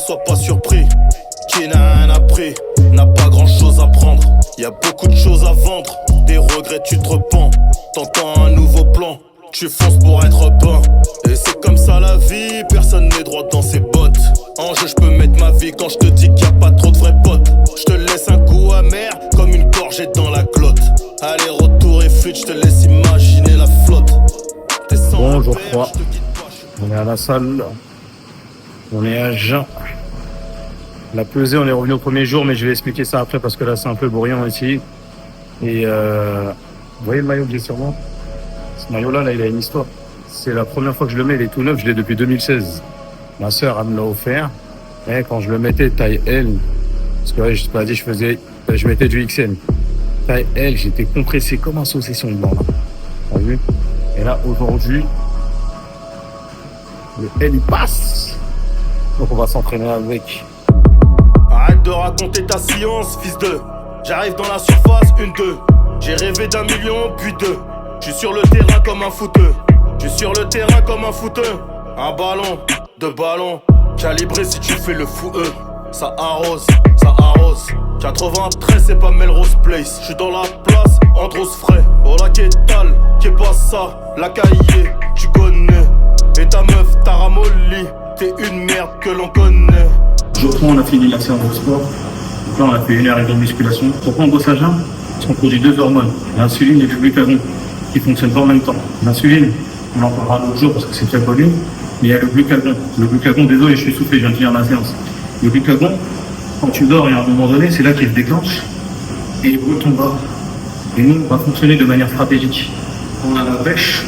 sois pas surpris. Qui n'a rien appris, n'a pas grand chose à prendre. Y'a beaucoup de choses à vendre, des regrets tu te repens. T'entends un nouveau plan, tu fonces pour être peint. Et c'est comme ça la vie, personne n'est droit dans ses bottes. En jeu j'peux mettre ma vie quand j'te dis qu'il y a pas trop de vrais potes. J'te laisse un goût amer, comme une gorgée dans la glotte. Allez retour et fuite, j'te laisse imaginer la flotte. Bonjour 3, on est à la salle, on est à Jeun. La pesée, on est revenu au premier jour, mais je vais expliquer ça après parce que là c'est un peu bruyant ici. Et vous voyez le maillot que j'ai sur moi? Ce maillot là, il a une histoire. C'est la première fois que je le mets, il est tout neuf, je l'ai depuis 2016. Ma sœur, elle me l'a offert. Et quand je le mettais taille L, parce que ouais, je t'ai pas dit, je mettais du XL. Taille L, j'étais compressé comme un saucisson dedans là. T'as vu? Et là aujourd'hui, le L il passe. Donc on va s'entraîner avec. Arrête de raconter ta science, fils de. J'arrive dans la surface, 1-2. J'ai rêvé d'1 million, puis 2. J'suis sur le terrain comme un footeux. J'suis sur le terrain comme un footeux. Un ballon, 2 ballons. Calibré si tu fais le fou, ça arrose, ça arrose. 93 c'est pas Melrose Place. J'suis dans la place, Andros frais. Oh la qu'est-tal, qu'est pas ça. La cahier, tu connais. Et ta meuf, t'as ramolli. T'es une merde que l'on connaît. Jour 3, on a fini la séance de sport. Donc là, on a fait 1h30 de musculation. Pourquoi on bosse à jeun? Parce qu'on produit 2 hormones, l'insuline et le glucagon, qui fonctionnent pas en même temps. L'insuline, on en parlera un autre jour parce que c'est très connu, mais il y a le glucagon. Le glucagon, désolé, je suis soufflé, je viens de finir ma séance. Le glucagon, quand tu dors et à un moment donné, c'est là qu'il se déclenche et il brûle ton bas. Et nous, on va fonctionner de manière stratégique. On a la pêche,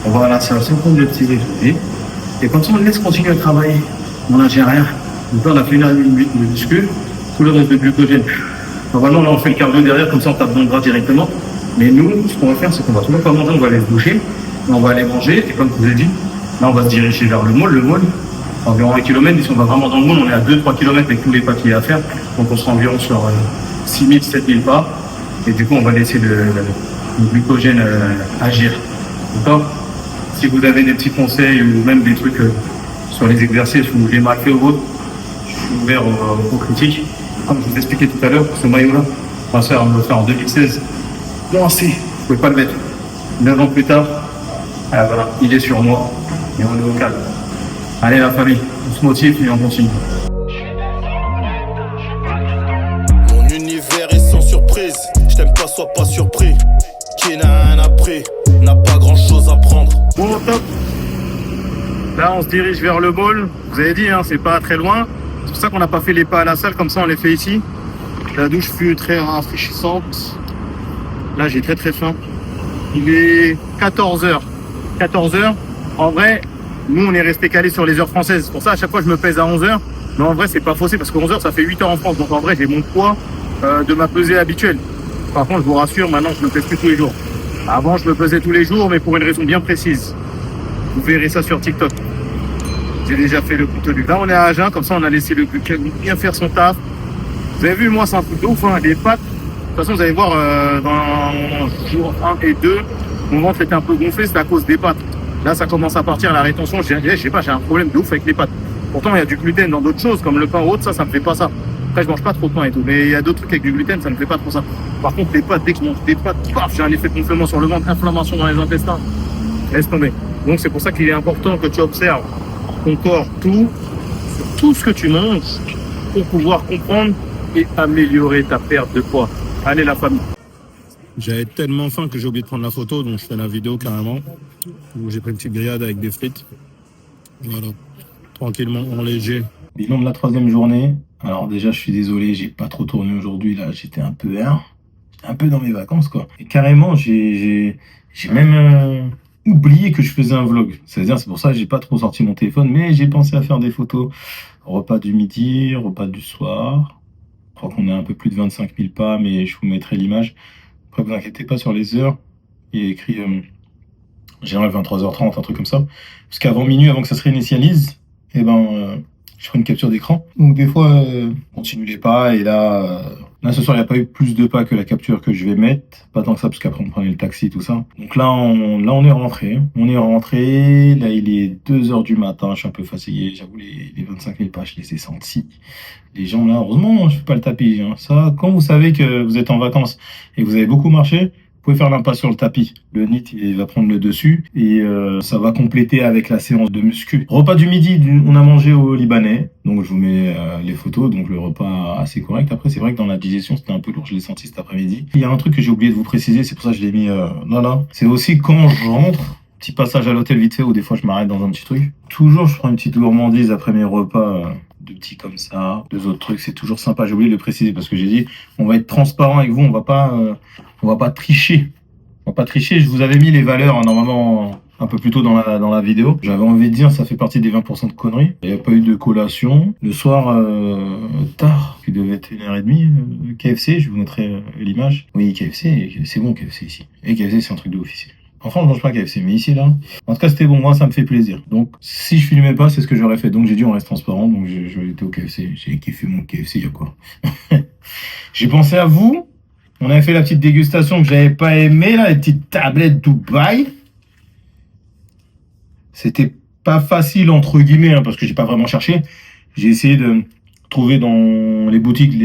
on va à la salle sans prendre le petit déjeuner. Et comme ça, on laisse continuer à travailler. On n'ingère rien. Donc là, on a fait 1h30 de muscu, tout le reste de glucogène. Normalement, là, on fait le cardio derrière, comme ça, on tape dans le gras directement. Mais nous, ce qu'on va faire, c'est qu'on va tout le monde pas manger, on va aller se doucher, on va aller manger, et comme je vous ai dit, là, on va se diriger vers le môle. Le môle, environ 1 km, si on va vraiment dans le môle, on est à 2-3 km avec tous les pas qu'il y a à faire. Donc, on sera environ sur 6000-7000 pas. Et du coup, on va laisser le glucogène agir. D'accord? Si vous avez des petits conseils ou même des trucs sur les exercices ou les mal fait ou autres, je suis ouvert aux critiques. Comme je vous expliquais tout à l'heure, ce maillot-là, ma soeur me l'a fait en 2016. Bon, si, je ne pouvais pas le mettre. 9 ans plus tard, voilà, il est sur moi et on est au calme. Allez la famille, on se motive et on continue. Mon univers est sans surprise. Je t'aime pas, sois pas surpris. Qui n'a rien appris, n'a pas grand chose à prendre. Bon, top. Là, on se dirige vers le môle. Vous avez dit, hein, c'est pas très loin. C'est pour ça qu'on n'a pas fait les pas à la salle, comme ça on les fait ici. La douche fut très rafraîchissante. Là, j'ai très très faim. Il est 14h. 14h. En vrai, nous, on est resté calé sur les heures françaises. Pour ça, à chaque fois, je me pèse à 11h. Mais en vrai, c'est pas faussé parce que 11h, ça fait 8h en France. Donc en vrai, j'ai mon poids de ma pesée habituelle. Par contre, je vous rassure, maintenant, je me pèse plus tous les jours. Avant, je me pesais tous les jours, mais pour une raison bien précise. Vous verrez ça sur TikTok. J'ai déjà fait le contenu. Là, on est à Agen, comme ça, on a laissé le glucagon bien faire son taf. Vous avez vu, moi, c'est un truc de ouf, hein, les pâtes. De toute façon, vous allez voir, dans jour 1 et 2, mon ventre était un peu gonflé, c'est à cause des pâtes. Là, ça commence à partir, la rétention, je sais pas, j'ai un problème de ouf avec les pâtes. Pourtant, il y a du gluten dans d'autres choses, comme le pain ou autre, ça me fait pas ça. Après, je mange pas trop de pain et tout, mais il y a d'autres trucs avec du gluten, ça me fait pas trop ça. Par contre, les pâtes, dès que je mange des pâtes, paf, j'ai un effet de gonflement sur le ventre, inflammation dans les intestins. Laisse tomber. Donc, c'est pour ça qu'il est important que tu observes ton corps, tout ce que tu manges, pour pouvoir comprendre et améliorer ta perte de poids. Allez, la famille. J'avais tellement faim que j'ai oublié de prendre la photo, donc je fais la vidéo carrément. Donc, j'ai pris une petite grillade avec des frites. Voilà, tranquillement, en léger. Bilan de la 3e journée. Alors déjà, je suis désolé, j'ai pas trop tourné aujourd'hui. Là, j'étais un peu dans mes vacances, quoi. Et carrément, j'ai même oublié que je faisais un vlog. C'est-à-dire, c'est pour ça que j'ai pas trop sorti mon téléphone, mais j'ai pensé à faire des photos. Repas du midi, repas du soir. Je crois qu'on est à un peu plus de 25 000 pas, mais je vous mettrai l'image. Après, vous inquiétez pas sur les heures. Il y a écrit, général 23h30, un truc comme ça. Parce qu'avant minuit, avant que ça se réinitialise, je ferai une capture d'écran. Donc des fois, continue les pas et là, Là, ce soir, il n'y a pas eu plus de pas que la capture que je vais mettre. Pas tant que ça, parce qu'après, on prenait le taxi, tout ça. Donc là, on est rentré. On est rentré. Là, il est 2 heures du matin. Je suis un peu fatigué. J'avoue, les 25 000 pas, je les ai sentis. Les jambes, là, heureusement, je fais pas le tapis. Hein. Ça, quand vous savez que vous êtes en vacances et que vous avez beaucoup marché, vous pouvez faire l'impasse sur le tapis. Le NIT, il va prendre le dessus et ça va compléter avec la séance de muscu. Repas du midi, on a mangé au Libanais. Donc, je vous mets les photos. Donc, le repas assez correct. Après, c'est vrai que dans la digestion, c'était un peu lourd. Je l'ai senti cet après-midi. Il y a un truc que j'ai oublié de vous préciser. C'est pour ça que je l'ai mis là. C'est aussi quand je rentre, petit passage à l'hôtel vite fait ou des fois, je m'arrête dans un petit truc. Toujours, je prends une petite gourmandise après mes repas. De petits comme ça, 2 autres trucs, c'est toujours sympa. J'ai oublié de le préciser parce que j'ai dit, on va être transparent avec vous, on va pas tricher. On va pas tricher. Je vous avais mis les valeurs normalement un peu plus tôt dans la vidéo. J'avais envie de dire, ça fait partie des 20% de conneries. Il n'y a pas eu de collation. Le soir, tard, qui devait être 1h30, KFC, je vous montrerai l'image. Oui, KFC, c'est bon KFC ici. Et KFC, c'est un truc de ouf ici. Enfin, je mange pas KFC, mais ici, là, en tout cas, c'était bon. Moi, ça me fait plaisir. Donc, si je filmais pas, c'est ce que j'aurais fait. Donc, j'ai dit, on reste transparent. Donc, je vais être au KFC. J'ai kiffé mon KFC, il y a quoi. J'ai pensé à vous. On avait fait la petite dégustation que j'avais pas aimé, là, les petites tablettes Dubaï. C'était pas facile, entre guillemets, hein, parce que j'ai pas vraiment cherché. J'ai essayé de trouver dans les boutiques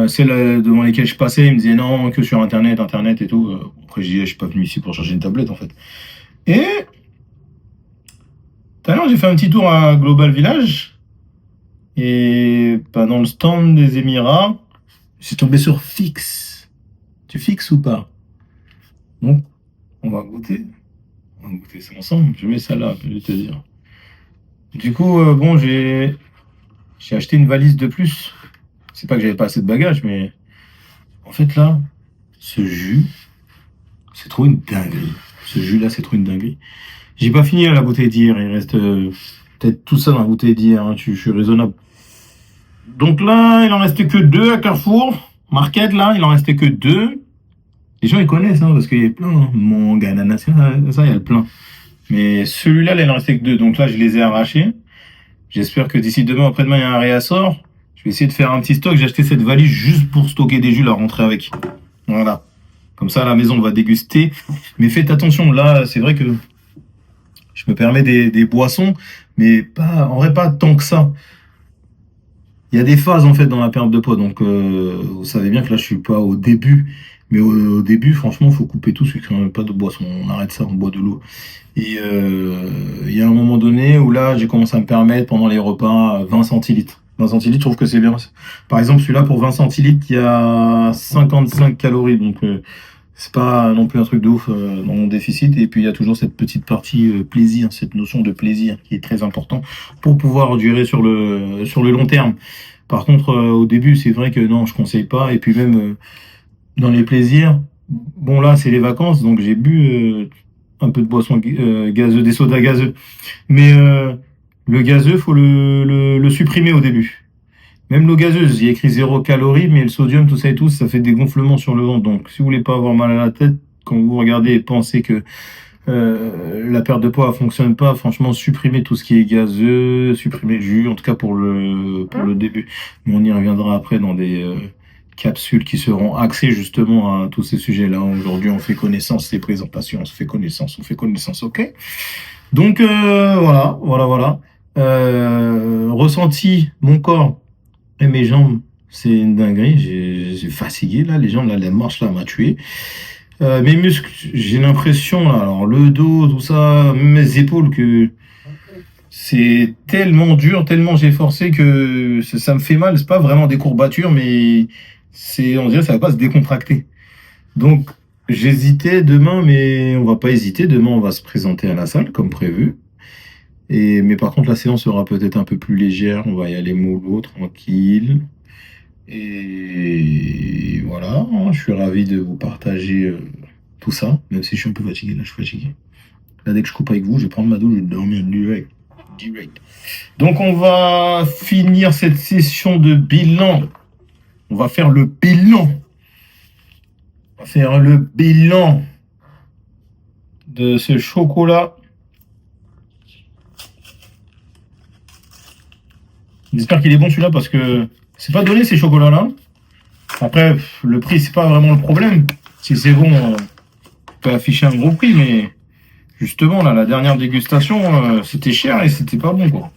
celles devant lesquelles je passais. Ils me disaient non, que sur Internet et tout. Après, je suis pas venu ici pour chercher une tablette, en fait. Et tout à l'heure, j'ai fait un petit tour à Global Village. Et dans le stand des Émirats, je suis tombé sur Fix. Tu fixes ou pas? Donc, on va goûter. On va goûter ça ensemble. Je mets ça là, je vais te dire. Du coup, bon, j'ai acheté une valise de plus. C'est pas que j'avais pas assez de bagages, mais en fait, là, ce jus, c'est trop une dinguerie. Ce jus-là, c'est trop une dinguerie. J'ai pas fini la bouteille d'hier. Il reste peut-être tout ça dans la bouteille d'hier. Hein. Je suis raisonnable. Donc là, il en restait que 2 à Carrefour. Market, là, il en restait que 2. Les gens, ils connaissent, hein, parce qu'il y a plein. Hein. Mon ananas, ça, il y a le plein. Mais celui-là, là, il en restait que 2. Donc là, je les ai arrachés. J'espère que d'ici demain, après-demain, il y a un réassort. Je vais essayer de faire un petit stock. J'ai acheté cette valise juste pour stocker des jus, la rentrer avec. Voilà. Comme ça, à la maison, on va déguster. Mais faites attention. Là, c'est vrai que je me permets des boissons, mais pas, en vrai, pas tant que ça. Il y a des phases, en fait, dans la perte de poids. Donc, vous savez bien que là, je suis pas au début. Mais au début, franchement, il faut couper tout sucre. Hein, pas de boisson. On arrête ça, on boit de l'eau. Et il y a un moment donné où là, j'ai commencé à me permettre, pendant les repas, 20 centilitres. 20 centilitres, je trouve que c'est bien. Par exemple, celui-là, pour 20 centilitres, il y a 55 calories. Donc, c'est pas non plus un truc de ouf dans mon déficit. Et puis, il y a toujours cette petite partie plaisir, cette notion de plaisir qui est très important pour pouvoir durer sur le long terme. Par contre, au début, c'est vrai que non, je conseille pas. Et puis même dans les plaisirs, bon là, c'est les vacances, donc j'ai bu un peu de boisson gazeuse, des sodas gazeux. Mais le gazeux, faut le supprimer au début. Même l'eau gazeuse, il y a écrit 0 calories, mais le sodium, tout ça et tout, ça fait des gonflements sur le ventre. Donc, si vous voulez pas avoir mal à la tête, quand vous regardez et pensez que la perte de poids ne fonctionne pas, franchement, supprimez tout ce qui est gazeux, supprimez le jus, en tout cas pour le début. Mais on y reviendra après dans des capsules qui seront axées justement à tous ces sujets-là. Aujourd'hui, on fait connaissance, c'est présentation, on fait connaissance, ok? Donc, voilà. Ressenti, mon corps et mes jambes, c'est une dinguerie. J'ai fatigué, là, les jambes, là, la marche, là, m'a tué. Mes muscles, j'ai l'impression, là, alors le dos, tout ça, même mes épaules, que c'est tellement dur, tellement j'ai forcé que ça me fait mal. C'est pas vraiment des courbatures, mais on dirait que ça va pas se décontracter. Donc, j'hésitais demain, mais on va pas hésiter. Demain, on va se présenter à la salle, comme prévu. Mais par contre, la séance sera peut-être un peu plus légère. On va y aller mollo, tranquille. Et voilà, hein, je suis ravi de vous partager tout ça, même si je suis un peu fatigué. Là, je suis fatigué. Là, dès que je coupe avec vous, je vais prendre ma douche, je vais dormir direct. Donc, on va finir cette session de bilan. On va faire le bilan. On va faire le bilan de ce chocolat. J'espère qu'il est bon celui-là parce que c'est pas donné ces chocolats-là. Après, le prix, c'est pas vraiment le problème. Si c'est bon, on peut afficher un gros prix, mais justement, là, la dernière dégustation, c'était cher et c'était pas bon, quoi.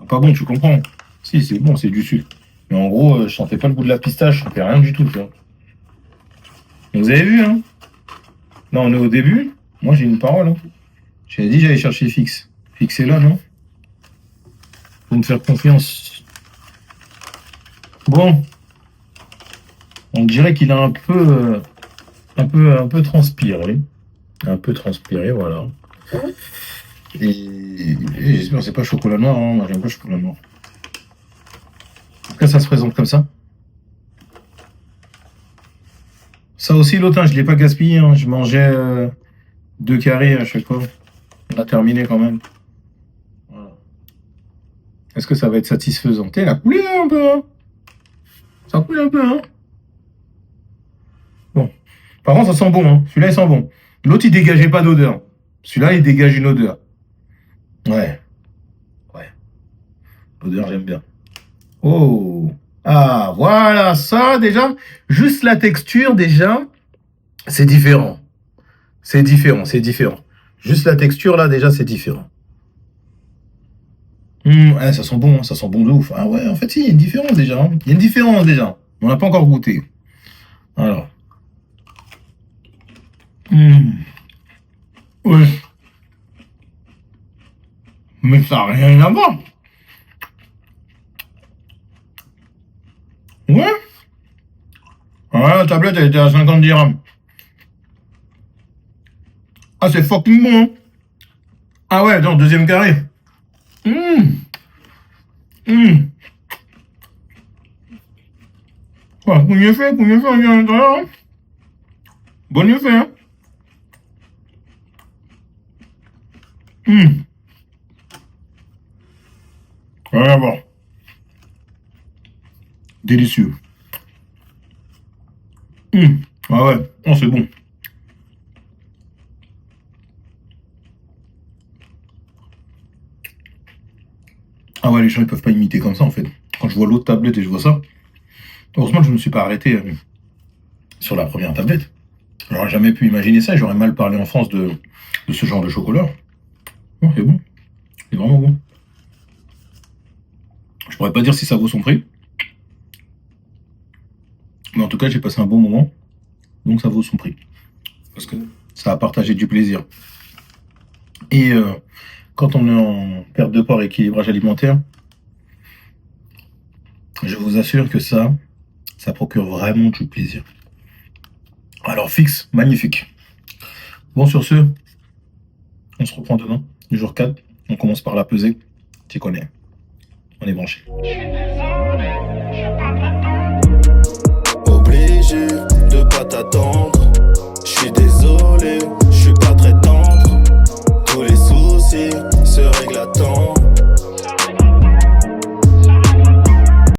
Pas bon, tu comprends? Si, c'est bon, c'est du sucre. Mais en gros, je sentais pas le goût de la pistache, je sentais rien du tout, tu vois. Vous avez vu, hein? Là, on est au début. Moi, j'ai une parole, hein. J'avais dit j'allais chercher Fix. Fix est là, non? Faut me faire confiance. Bon. On dirait qu'il a un peu transpiré. Un peu transpiré, voilà. Et j'espère que c'est pas chocolat noir, hein. Moi, j'aime pas chocolat noir. En tout cas, ça se présente comme ça. Ça aussi, l'autre, hein, je l'ai pas gaspillé, hein. Je mangeais 2 carrés à chaque fois. On a terminé quand même. Voilà. Est-ce que ça va être satisfaisant? Elle a coulé un peu, hein. Ça coule un peu, hein. Bon. Par contre, ça sent bon, hein. Celui-là, il sent bon. L'autre, il dégageait pas d'odeur. Celui-là, il dégage une odeur. Ouais. Ouais. L'odeur, j'aime bien. Oh. Ah, voilà, ça, déjà. Juste la texture, déjà, c'est différent. C'est différent, c'est différent. Juste la texture, là, déjà, c'est différent. Ouais, ça sent bon, hein, ça sent bon de ouf. Ah ouais, en fait, si, il y a une différence, déjà. Hein. Il y a une différence, déjà. On n'a pas encore goûté. Alors. Ouais. Mais ça n'a rien à voir. Ouais. Ah, la tablette, elle était à 50 dirhams. Ah, c'est fucking bon. Hein. Ah ouais, dans le deuxième carré. Ouais, mieux fait, on vient à l'intérieur. Hein. Bon effet, hein. Rien à voir. Délicieux. Ah ouais, oh, c'est bon. Ah ouais, les gens ils peuvent pas imiter comme ça en fait. Quand je vois l'autre tablette et je vois ça, heureusement que je ne me suis pas arrêté sur la première tablette. J'aurais jamais pu imaginer ça et j'aurais mal parlé en France de ce genre de chocolat. Oh, c'est bon. C'est vraiment bon. Je pourrais pas dire si ça vaut son prix. Mais en tout cas, j'ai passé un bon moment. Donc ça vaut son prix. Parce que ça a partagé du plaisir. Et quand on est en perte de poids et équilibrage alimentaire, je vous assure que ça procure vraiment du plaisir. Alors Fix, magnifique. Bon, sur ce, on se reprend demain, du jour 4. On commence par la pesée. Tu connais. On est branché. Obligé de pas t'attendre. Je suis désolé, je suis pas très tendre. Tous les soucis se règlent à temps.